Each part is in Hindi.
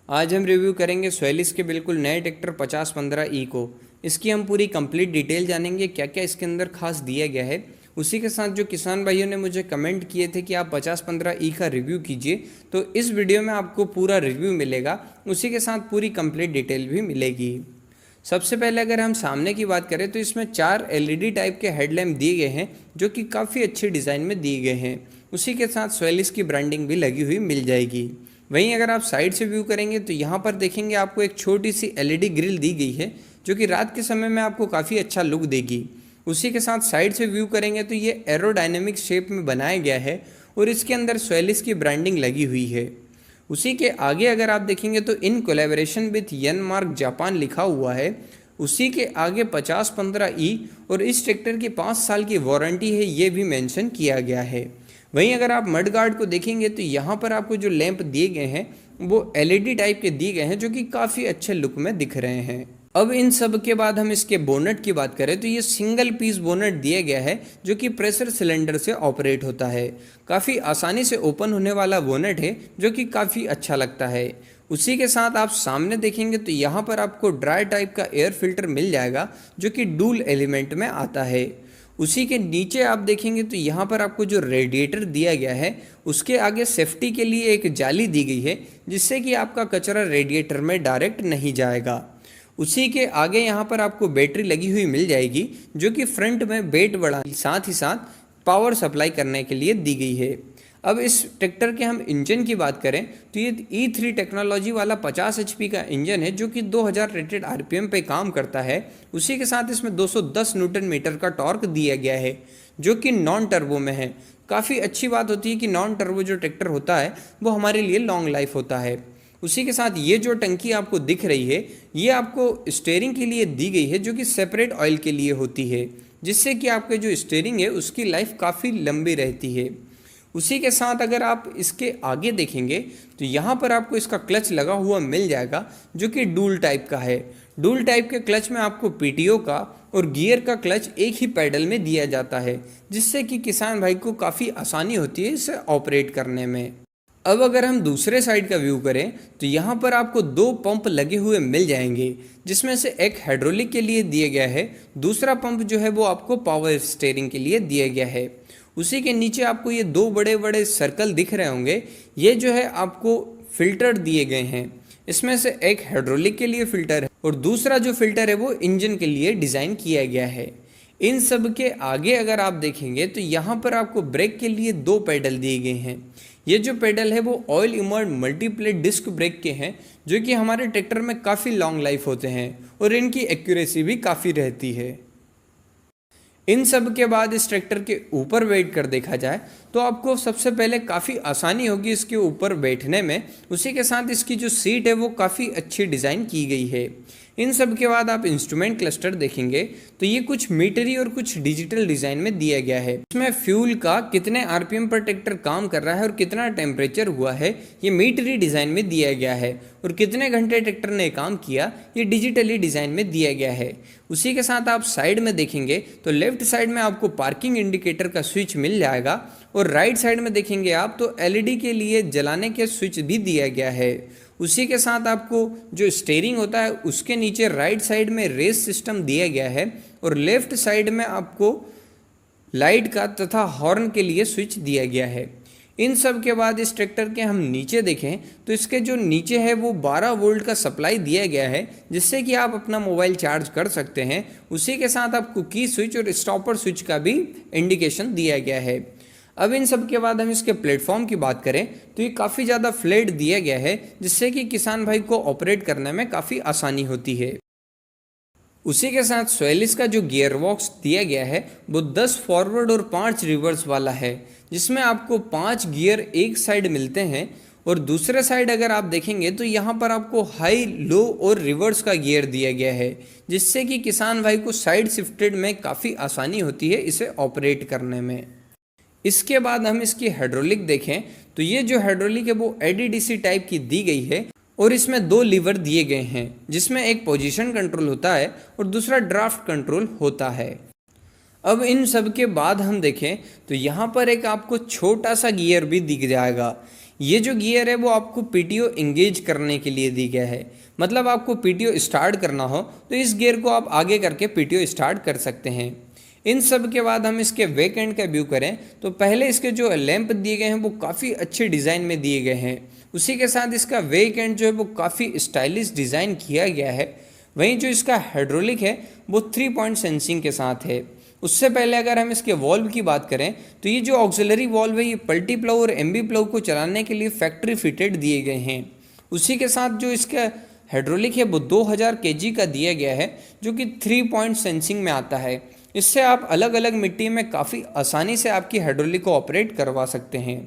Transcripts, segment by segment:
आज हम रिव्यू करेंगे स्वैलिस के बिल्कुल नए ट्रैक्टर 5015 को। इसकी हम पूरी कंप्लीट डिटेल जानेंगे, क्या क्या इसके अंदर खास दिया गया है। उसी के साथ जो किसान भाइयों ने मुझे कमेंट किए थे कि आप 5015 का रिव्यू कीजिए, तो इस वीडियो में आपको पूरा रिव्यू मिलेगा। उसी के साथ पूरी कंप्लीट डिटेल भी मिलेगी। सबसे पहले अगर हम सामने की बात करें तो इसमें 4 LED टाइप के हेडलैम्प दिए गए हैं, जो कि काफ़ी अच्छी डिज़ाइन में दिए गए हैं। उसी के साथ स्वैलिस की ब्रांडिंग भी लगी हुई मिल जाएगी। वहीं अगर आप साइड से व्यू करेंगे तो यहाँ पर देखेंगे आपको एक छोटी सी LED ग्रिल दी गई है, जो कि रात के समय में आपको काफ़ी अच्छा लुक देगी। उसी के साथ साइड से व्यू करेंगे तो ये एरोडायनेमिक शेप में बनाया गया है और इसके अंदर स्वैलिस की ब्रांडिंग लगी हुई है। उसी के आगे अगर आप देखेंगे तो इन कोलैबोरेशन विथ यनमार्क जापान लिखा हुआ है। उसी के आगे 5015 और इस ट्रैक्टर की 5 साल की वारंटी है, ये भी मेंशन किया गया है। वहीं अगर आप मड गार्ड को देखेंगे तो यहाँ पर आपको जो लैंप दिए गए हैं वो LED टाइप के दिए गए हैं, जो कि काफ़ी अच्छे लुक में दिख रहे हैं। अब इन सब के बाद हम इसके बोनट की बात करें तो ये सिंगल पीस बोनट दिया गया है, जो कि प्रेशर सिलेंडर से ऑपरेट होता है। काफ़ी आसानी से ओपन होने वाला बोनट है, जो कि काफ़ी अच्छा लगता है। उसी के साथ आप सामने देखेंगे तो यहाँ पर आपको ड्राई टाइप का एयर फिल्टर मिल जाएगा, जो कि डूल एलिमेंट में आता है। उसी के नीचे आप देखेंगे तो यहाँ पर आपको जो रेडिएटर दिया गया है उसके आगे सेफ्टी के लिए एक जाली दी गई है, जिससे कि आपका कचरा रेडिएटर में डायरेक्ट नहीं जाएगा। उसी के आगे यहाँ पर आपको बैटरी लगी हुई मिल जाएगी, जो कि फ्रंट में वेट बढ़ा साथ ही साथ पावर सप्लाई करने के लिए दी गई है। अब इस ट्रैक्टर के हम इंजन की बात करें तो ये E3 टेक्नोलॉजी वाला 50 HP का इंजन है, जो कि 2000 रेटेड RPM पे काम करता है। उसी के साथ इसमें 210 न्यूटन मीटर का टॉर्क दिया गया है, जो कि नॉन टर्बो में है। काफ़ी अच्छी बात होती है कि नॉन टर्बो जो ट्रैक्टर होता है वो हमारे लिए लॉन्ग लाइफ होता है। उसी के साथ ये जो टंकी आपको दिख रही है ये आपको स्टीयरिंग के लिए दी गई है, जो कि सेपरेट ऑयल के लिए होती है, जिससे कि आपके जो स्टीयरिंग है उसकी लाइफ काफ़ी लंबी रहती है। उसी के साथ अगर आप इसके आगे देखेंगे तो यहाँ पर आपको इसका क्लच लगा हुआ मिल जाएगा, जो कि डूल टाइप का है। डूल टाइप के क्लच में आपको PTO का और गियर का क्लच एक ही पैडल में दिया जाता है, जिससे कि किसान भाई को काफ़ी आसानी होती है इसे ऑपरेट करने में। अब अगर हम दूसरे साइड का व्यू करें तो यहाँ पर आपको 2 पंप लगे हुए मिल जाएंगे, जिसमें से एक हाइड्रोलिक के लिए दिया गया है, दूसरा पंप जो है वो आपको पावर स्टीयरिंग के लिए दिया गया है। उसी के नीचे आपको ये 2 बड़े बड़े सर्कल दिख रहे होंगे, ये जो है आपको फिल्टर दिए गए हैं। इसमें से एक हाइड्रोलिक के लिए फिल्टर है और दूसरा जो फिल्टर है वो इंजन के लिए डिज़ाइन किया गया है। इन सब के आगे अगर आप देखेंगे तो यहाँ पर आपको ब्रेक के लिए 2 पेडल दिए गए हैं। ये जो पेडल है वो ऑयल इमर्ड मल्टीप्लेट डिस्क ब्रेक के हैं, जो कि हमारे ट्रैक्टर में काफ़ी लॉन्ग लाइफ होते हैं और इनकी एक्यूरेसी भी काफ़ी रहती है। इन सब के बाद इस ट्रैक्टर के ऊपर बैठ कर देखा जाए तो आपको सबसे पहले काफ़ी आसानी होगी इसके ऊपर बैठने में। उसी के साथ इसकी जो सीट है वो काफ़ी अच्छी डिज़ाइन की गई है। इन सब के बाद आप इंस्ट्रूमेंट क्लस्टर देखेंगे तो ये कुछ मीटरी और कुछ डिजिटल डिज़ाइन में दिया गया है। इसमें फ्यूल का कितने RPM पर ट्रैक्टर काम कर रहा है और कितना टेम्परेचर हुआ है ये मीटरी डिज़ाइन में दिया गया है, और कितने घंटे ट्रैक्टर ने काम किया ये डिजिटली डिज़ाइन में दिया गया है। उसी के साथ आप साइड में देखेंगे तो लेफ्ट साइड में आपको पार्किंग इंडिकेटर का स्विच मिल जाएगा, और राइट साइड में देखेंगे आप तो LED के लिए जलाने के स्विच भी दिया गया है। उसी के साथ आपको जो स्टीयरिंग होता है उसके नीचे राइट साइड में रेस सिस्टम दिया गया है, और लेफ्ट साइड में आपको लाइट का तथा हॉर्न के लिए स्विच दिया गया है। इन सब के बाद इस ट्रैक्टर के हम नीचे देखें तो इसके जो नीचे है वो 12 वोल्ट का सप्लाई दिया गया है, जिससे कि आप अपना मोबाइल चार्ज कर सकते हैं। उसी के साथ आपको की स्विच और स्टॉपर स्विच का भी इंडिकेशन दिया गया है। अब इन सब के बाद हम इसके प्लेटफॉर्म की बात करें तो ये काफ़ी ज़्यादा फ्लैट दिया गया है, जिससे कि किसान भाई को ऑपरेट करने में काफ़ी आसानी होती है। उसी के साथ स्वैलिस का जो गियर बॉक्स दिया गया है वो 10 फॉरवर्ड और 5 रिवर्स वाला है, जिसमें आपको 5 गियर एक साइड मिलते हैं, और दूसरे साइड अगर आप देखेंगे तो यहाँ पर आपको हाई, लो और रिवर्स का गियर दिया गया है, जिससे कि किसान भाई को साइड शिफ्टेड में काफ़ी आसानी होती है इसे ऑपरेट करने में। इसके बाद हम इसकी हाइड्रोलिक देखें तो ये जो हाइड्रोलिक है वो ADDC टाइप की दी गई है, और इसमें 2 लीवर दिए गए हैं, जिसमें एक पोजीशन कंट्रोल होता है और दूसरा ड्राफ्ट कंट्रोल होता है। अब इन सब के बाद हम देखें तो यहाँ पर एक आपको छोटा सा गियर भी दिख जाएगा। ये जो गियर है वो आपको पीटीओ इंगेज करने के लिए दी गया है, मतलब आपको पीटीओ स्टार्ट करना हो तो इस गियर को आप आगे करके पीटीओ स्टार्ट कर सकते हैं। इन सब के बाद हम इसके बैक एंड का व्यू करें तो पहले इसके जो लैंप दिए गए हैं वो काफ़ी अच्छे डिज़ाइन में दिए गए हैं। उसी के साथ इसका बैक एंड जो है वो काफ़ी स्टाइलिश डिज़ाइन किया गया है। वहीं जो इसका हाइड्रोलिक है वो 3 पॉइंट सेंसिंग के साथ है। उससे पहले अगर हम इसके वॉल्व की बात करें तो ये जो ऑक्सिलरी वॉल्व है ये पल्टी प्लव और एमबी प्लव को चलाने के लिए फैक्ट्री फिटेड दिए गए हैं। उसी के साथ जो इसका हाइड्रोलिक है वो 2000 केजी का दिया गया है, जो कि 3 पॉइंट सेंसिंग में आता है। इससे आप अलग अलग मिट्टी में काफ़ी आसानी से आपकी हाइड्रोलिक को ऑपरेट करवा सकते हैं।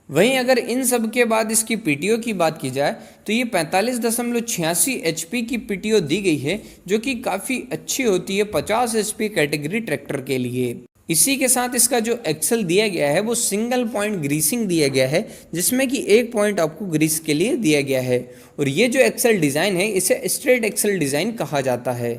वहीं अगर इन सब के बाद इसकी पीटीओ की बात की जाए तो ये 45.86 एचपी की पीटीओ दी गई है, जो कि काफ़ी अच्छी होती है 50 एचपी कैटेगरी ट्रैक्टर के लिए। इसी के साथ इसका जो एक्सल दिया गया है वो सिंगल पॉइंट ग्रीसिंग दिया गया है, जिसमें कि एक पॉइंट आपको ग्रीस के लिए दिया गया है। और ये जो एक्सल डिज़ाइन है इसे स्ट्रेट एक्सल डिज़ाइन कहा जाता है।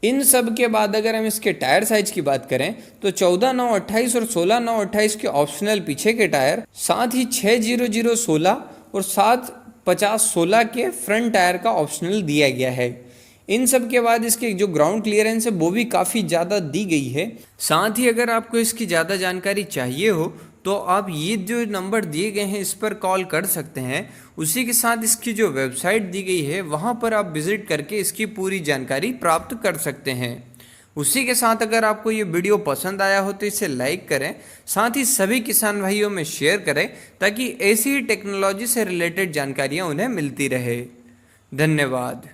इन सब के बाद अगर हम इसके टायर साइज की बात करें तो 14/9/28 और 16/9/28 के ऑप्शनल पीछे के टायर, साथ ही 600/16 और 750/16 के फ्रंट टायर का ऑप्शनल दिया गया है। इन सब के बाद इसके जो ग्राउंड क्लियरेंस है वो भी काफ़ी ज़्यादा दी गई है। साथ ही अगर आपको इसकी ज़्यादा जानकारी चाहिए हो तो आप ये जो नंबर दिए गए हैं इस पर कॉल कर सकते हैं। उसी के साथ इसकी जो वेबसाइट दी गई है वहाँ पर आप विज़िट करके इसकी पूरी जानकारी प्राप्त कर सकते हैं। उसी के साथ अगर आपको ये वीडियो पसंद आया हो तो इसे लाइक करें, साथ ही सभी किसान भाइयों में शेयर करें ताकि ऐसी ही टेक्नोलॉजी से रिलेटेड जानकारियाँ उन्हें मिलती रहे। धन्यवाद।